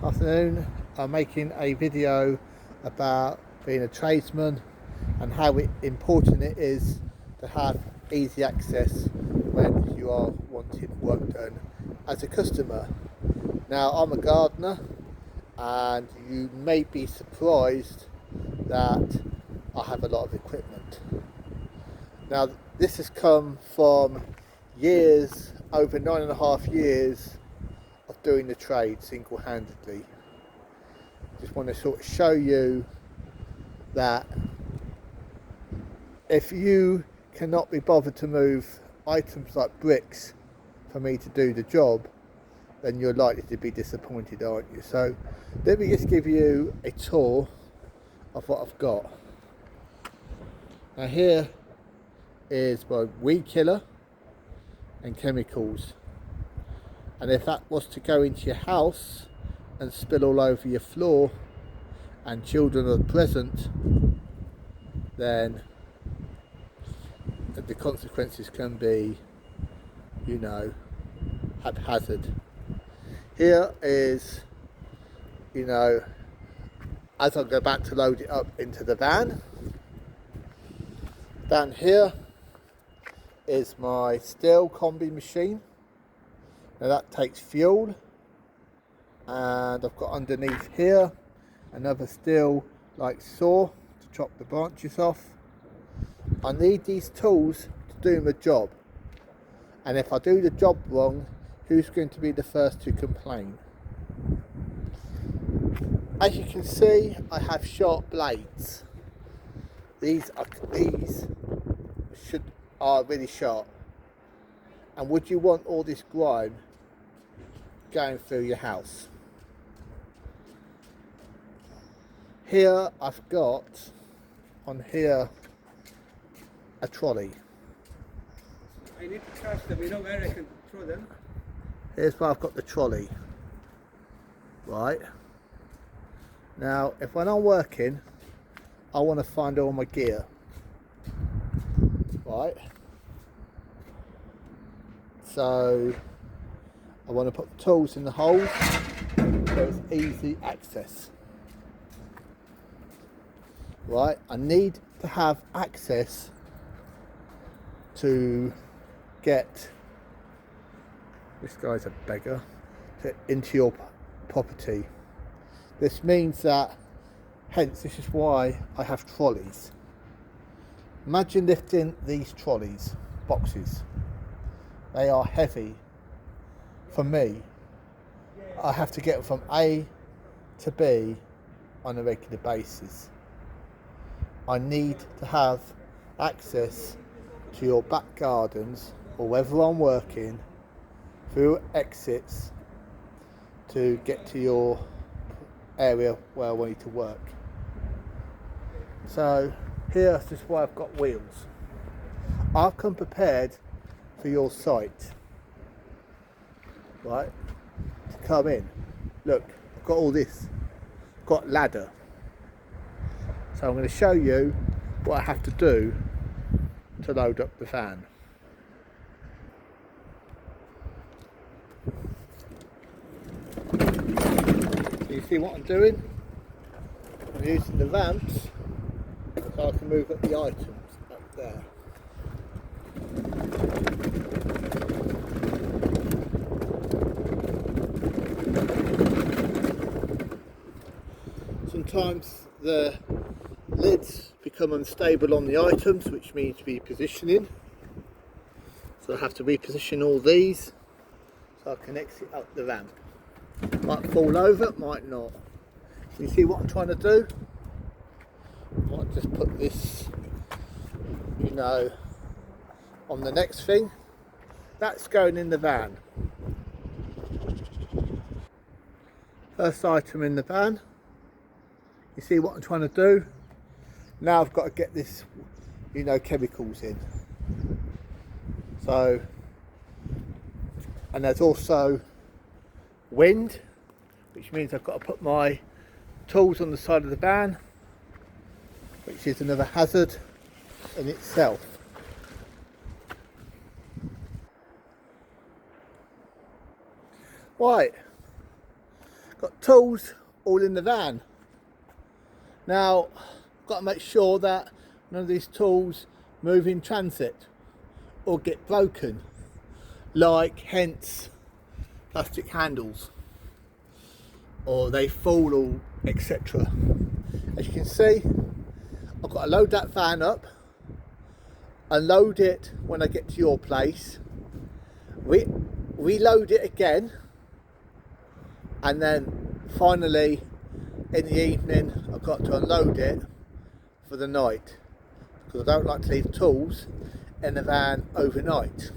Afternoon. I'm making a video about being a tradesman and how important it is to have easy access when you are wanting work done as a customer. Now, I'm a gardener and you may be surprised that I have a lot of equipment. Now, this has come from years, over 9.5 years of doing the trade single-handedly. Just want to sort of show you that if you cannot be bothered to move items like bricks for me to do the job, then you're likely to be disappointed, aren't you? So let me just give you a tour of what I've got. Now here is my weed killer and chemicals, and if that was to go into your house and spill all over your floor and children are present, then the consequences can be, you know, haphazard. Here is, you know, as I go back to load it up into the van. Down here is my steel combi machine. Now that takes fuel, and I've got underneath here another steel like saw to chop the branches off. I need these tools to do my job, and if I do the job wrong, who's going to be the first to complain? As you can see, I have sharp blades. These are really sharp. And would you want all this grime going through your house? Here I've got on here a trolley. I need to catch them, you know where I can throw them? Here's where I've got the trolley. Right. Now, if when I'm working, I want to find all my gear. Right. So I want to put the tools in the holes so it's easy access. Right, I need to have access to get, this guy's a beggar, into your property. This means that, hence this is why I have trolleys. Imagine lifting these trolleys, boxes. They are heavy. For me, I have to get them from A to B on a regular basis. I need to have access to your back gardens, or wherever I'm working, through exits to get to your area where I want you to work. So here's just why I've got wheels. I've come prepared for your site, right, to come in. Look, I've got all this, I've got ladder. So I'm going to show you what I have to do to load up the van. So you see what I'm doing? I'm using the ramps so I can move up the items up there. Sometimes the lids become unstable on the items, which means repositioning. So I have to reposition all these so I can exit up the ramp. Might fall over, might not. So you see what I'm trying to do? I might just put this, you know, on the next thing. That's going in the van. First item in the van. You see what I'm trying to do? Now I've got to get this, you know, chemicals in. So, and there's also wind, which means I've got to put my tools on the side of the van, which is another hazard in itself. Right, got tools all in the van. Now, got to make sure that none of these tools move in transit or get broken, like hence plastic handles, or they fall, or etc. As you can see, I've got to load that van up, unload it when I get to your place, reload it again, and then finally in the evening I've got to unload it for the night, because I don't like to leave tools in the van overnight.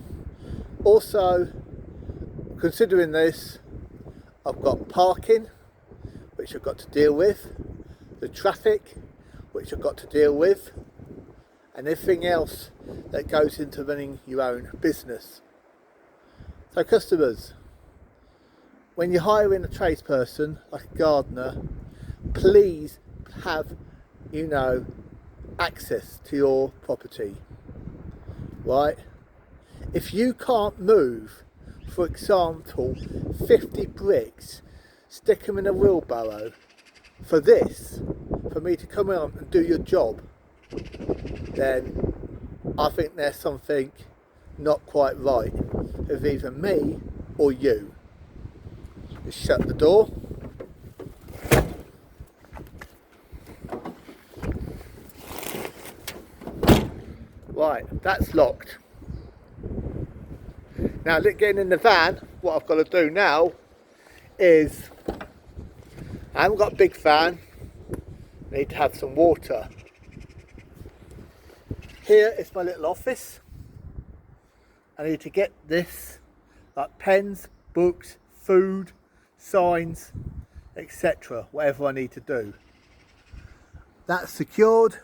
Also, considering this, I've got parking, which I've got to deal with, the traffic, which I've got to deal with, and everything else that goes into running your own business. So customers, when you're hiring a tradesperson like a gardener, please have, access to your property, right? If you can't move, for example, 50 bricks, stick them in a wheelbarrow for me to come on and do your job, then I think there's something not quite right with either me or you. Just shut the door. Right, that's locked. Now, getting in the van, what I've got to do now is, I haven't got a big fan, I need to have some water. Here is my little office. I need to get this, like pens, books, food, signs, etc. Whatever I need to do. That's secured,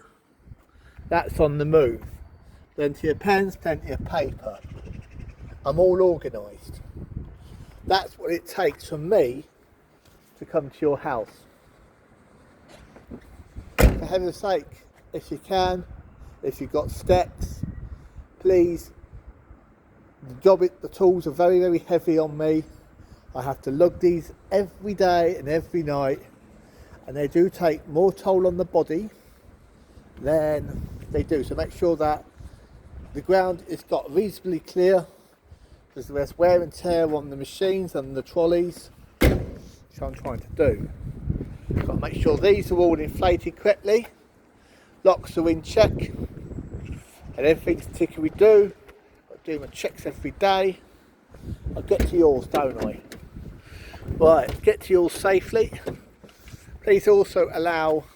that's on the move. Plenty of pens, plenty of paper. I'm all organised. That's what it takes from me to come to your house. For heaven's sake, if you can, if you've got steps, please. The tools are very, very heavy on me. I have to lug these every day and every night, and they do take more toll on the body than they do. So make sure that the ground is got reasonably clear, because there's wear and tear on the machines and the trolleys, which I'm trying to do. Got to make sure these are all inflated correctly, locks are in check, and everything's tickery do. Got to do my checks every day. I'll get to yours, don't I? Right, get to yours safely. Please also allow,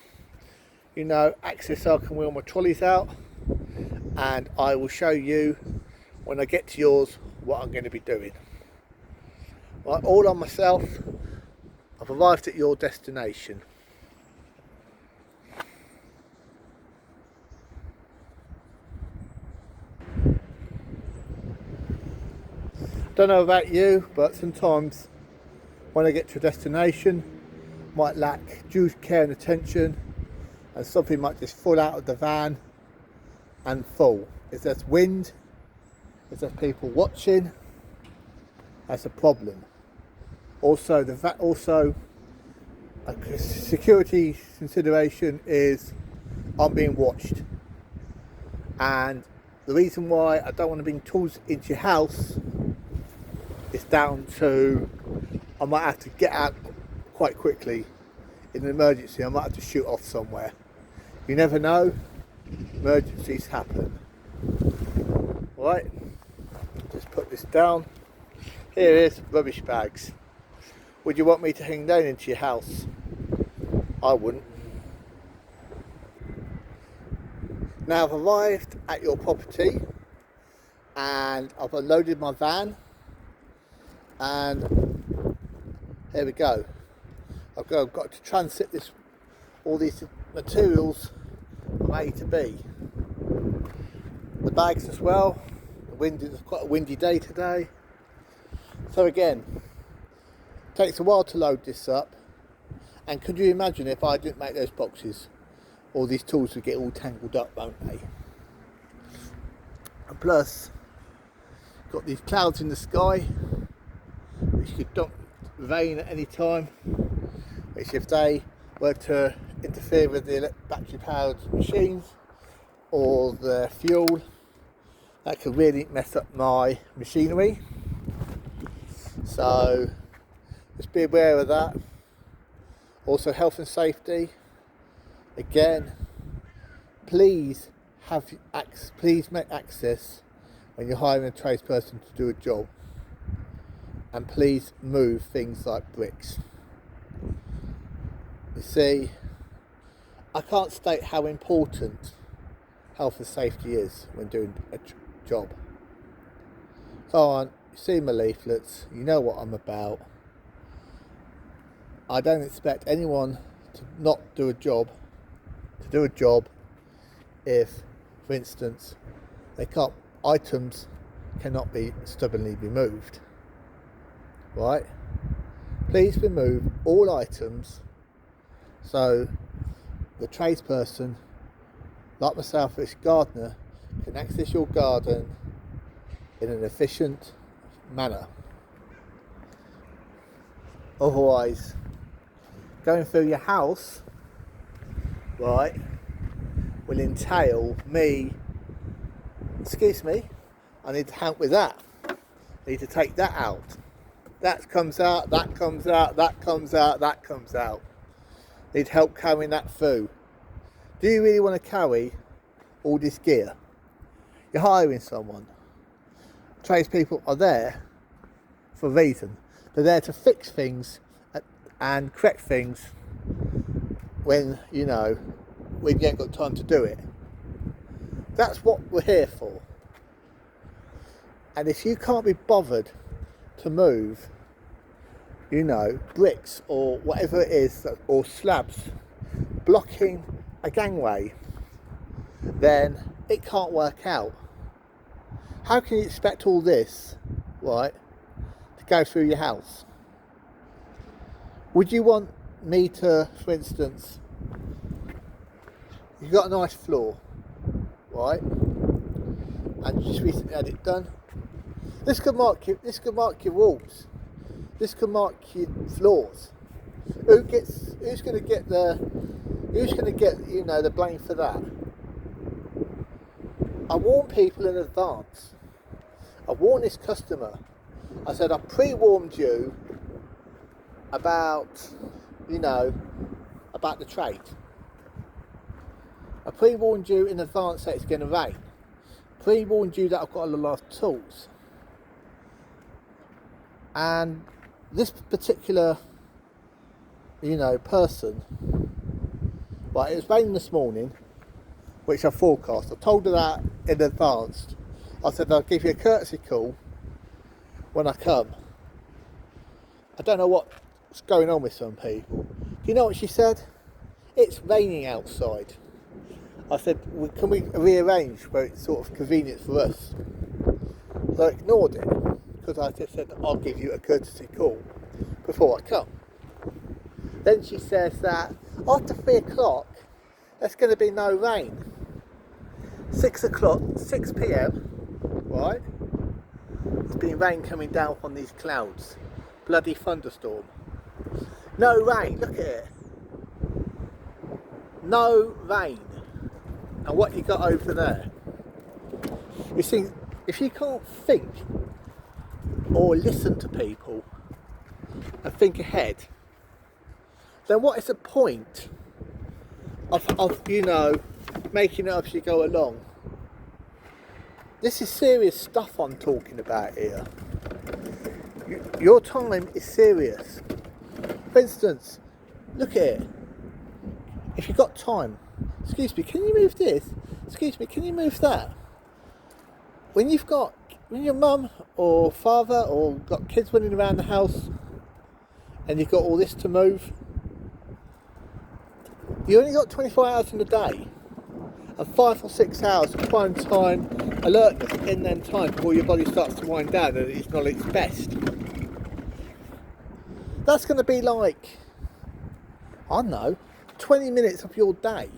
access so I can wheel my trolleys out, and I will show you when I get to yours what I'm going to be doing. Right, all on myself, I've arrived at your destination. Don't know about you, but sometimes when I get to a destination, might lack due care and attention, and something might just fall out of the van and fall. If there's wind, if there's people watching, that's a problem. Also, a security consideration is I'm being watched, and the reason why I don't want to bring tools into your house is down to I might have to get out quite quickly in an emergency. I might have to shoot off somewhere. You never know, emergencies happen. Right, just put this down. Here is rubbish bags. Would you want me to hang down into your house? I wouldn't. Now I've arrived at your property and I've unloaded my van, and here we go. I've got to transit all these materials from A to B. The bags as well. It's quite a windy day today. So again, it takes a while to load this up. And could you imagine if I didn't make those boxes? All these tools would get all tangled up, won't they? And plus, got these clouds in the sky, which could dump rain at any time. which if they were to interfere with the battery powered machines or the fuel, that could really mess up my machinery. So just be aware of that. Also, health and safety. Again, please make access when you're hiring a tradesperson to do a job, and please move things like bricks. You see, I can't state how important health and safety is when doing a job. Go on, you see my leaflets, you know what I'm about. I don't expect anyone to not do a job, if, for instance, items cannot be stubbornly removed. Right? Please remove all items so the tradesperson, like myself as gardener, can access your garden in an efficient manner. Otherwise, going through your house, right, will entail me, excuse me, I need to help with that. I need to take that out. That comes out, that comes out, that comes out, that comes out. Need help carrying that through. Do you really want to carry all this gear? You're hiring someone. Tradespeople are there for a reason. They're there to fix things and correct things when you ain't got time to do it. That's what we're here for. And if you can't be bothered to move, bricks or whatever it is, or slabs blocking a gangway, then it can't work out. How can you expect all this, right, to go through your house? Would you want me to, for instance, you've got a nice floor, right, and you just recently had it done. This could mark your walls. This could mark your floors. Who's going to get the blame for that? I warn people in advance. I warn this customer. I said I pre-warned you about the trade. I pre-warned you in advance that it's going to rain. Pre-warned you that I've got a lot of tools. And this particular, person, right, it was raining this morning, which I forecast. I told her that in advance. I said I'll give you a courtesy call when I come. I don't know what's going on with some people. Do you know what she said? It's raining outside. I said, can we rearrange where it's sort of convenient for us? So I ignored it, because I just said I'll give you a courtesy call before I come. Then she says that after 3 o'clock there's going to be no rain. 6 p.m, right, there's been rain coming down on these clouds. Bloody thunderstorm. No rain, look at it. No rain. And what you got over there? You see, if you can't think or listen to people and think ahead, then what is the point of making it up as you go along? This is serious stuff I'm talking about here. Your time is serious. For instance, look at it. If you've got time, excuse me, can you move this? Excuse me, can you move that? When your mum or father or got kids running around the house and you've got all this to move, you only got 24 hours in the day and 5 or 6 hours of prime time alertness in them time before your body starts to wind down and it's not its best. That's going to be like, I don't know, 20 minutes of your day,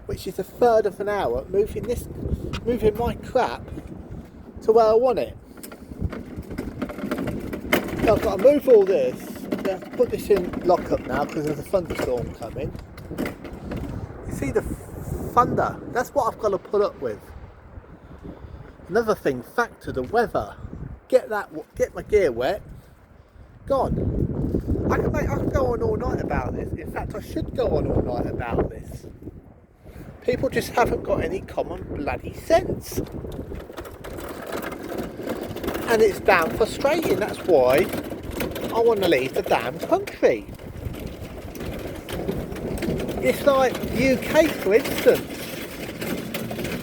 which is a third of an hour, moving my crap to where I want it. So I've got to move all this, going to have to put this in lockup now because there's a thunderstorm coming. You see the thunder? That's what I've got to put up with. Another thing, factor the weather. Get my gear wet. Gone. I can go on all night about this. In fact, I should go on all night about this. People just haven't got any common bloody sense. And it's damn frustrating. That's why I want to leave the damn country. It's like UK, for instance.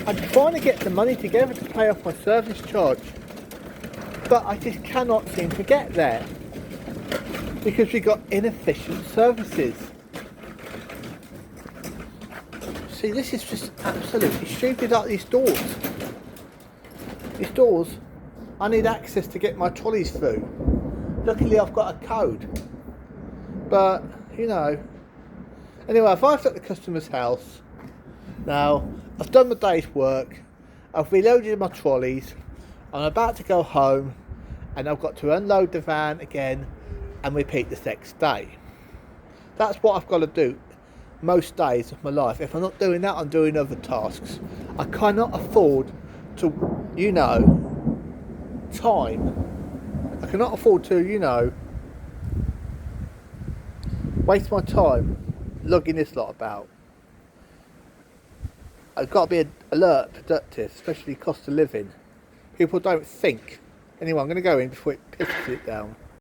I'm trying to get the money together to pay off my service charge, but I just cannot seem to get there because we've got inefficient services. See, this is just absolutely stupid. Like these doors. These doors, I need access to get my trolleys through. Luckily, I've got a code, but you know. Anyway, I've arrived at the customer's house. Now, I've done my day's work, I've reloaded my trolleys, I'm about to go home, and I've got to unload the van again and repeat the next day. That's what I've got to do most days of my life. If I'm not doing that, I'm doing other tasks. I cannot afford to, you know, time. I cannot afford to, you know, waste my time lugging this lot about. I've got to be alert, productive, especially cost of living. People don't think. Anyway, I'm going to go in before it pisses it down.